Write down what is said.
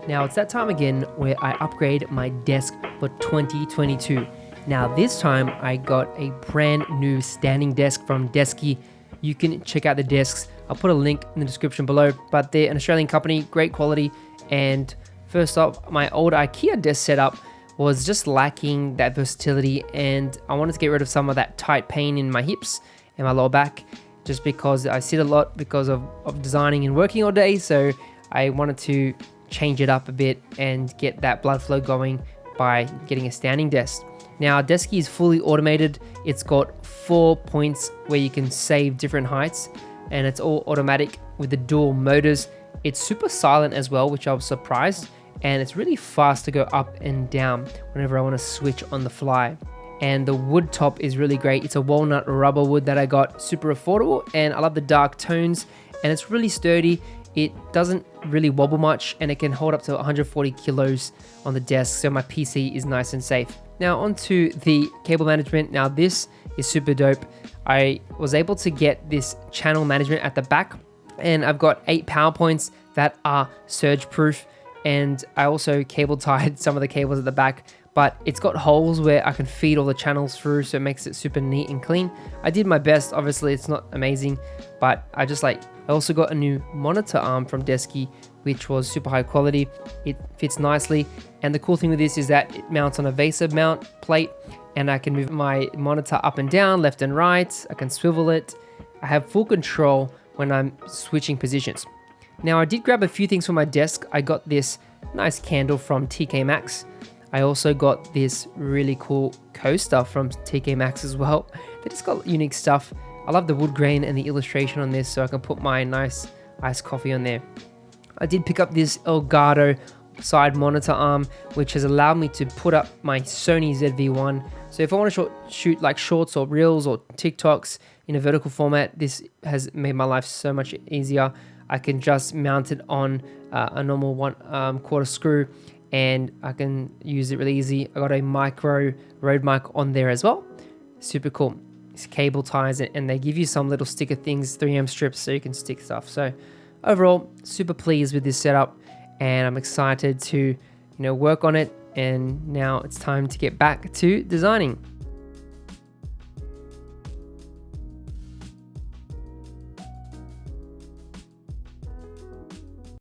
Now it's that time again where I upgrade my desk for 2022. Now this time I got a brand new standing desk from Desky. You can check out the desks. I'll put a link in the description below, but they're an Australian company, great quality. And first off, my old IKEA desk setup was just lacking that versatility, and I wanted to get rid of some of that tight pain in my hips and my lower back, just because I sit a lot because of designing and working all day. So I wanted to change it up a bit and get that blood flow going by getting a standing desk. Now Desky is fully automated. It's got 4 points where you can save different heights, and it's all automatic with the dual motors. It's super silent as well, which I was surprised, and it's really fast to go up and down whenever I want to switch on the fly. And the wood top is really great. It's a walnut rubber wood that I got, super affordable, and I love the dark tones, and it's really sturdy. It doesn't really wobble much, and it can hold up to 140 kilos on the desk, so my PC is nice and safe. Now onto the cable management. Now this is super dope. I was able to get this channel management at the back, and I've got 8 power points that are surge proof, and I also cable tied some of the cables at the back, but it's got holes where I can feed all the channels through, so it makes it super neat and clean. I did my best. Obviously it's not amazing, but I also got a new monitor arm from Desky, which was super high quality. It fits nicely, and the cool thing with this is that it mounts on a VESA mount plate, and I can move my monitor up and down, left and right. I can swivel it. I have full control when I'm switching positions. Now I did grab a few things for my desk. I got this nice candle from TK Maxx. I also got this really cool coaster from TK Maxx as well. They just got unique stuff. I love the wood grain and the illustration on this, so I can put my nice iced coffee on there. I did pick up this Elgato side monitor arm, which has allowed me to put up my Sony ZV-1. So if I want to shoot like shorts or reels or TikToks in a vertical format, this has made my life so much easier. I can just mount it on a normal 1/4 screw, and I can use it really easy. I got a micro Rode mic on there as well. Super cool. It's cable ties, and they give you some little sticker things, 3M strips, so you can stick stuff. So overall, super pleased with this setup, and I'm excited to work on it. And now it's time to get back to designing.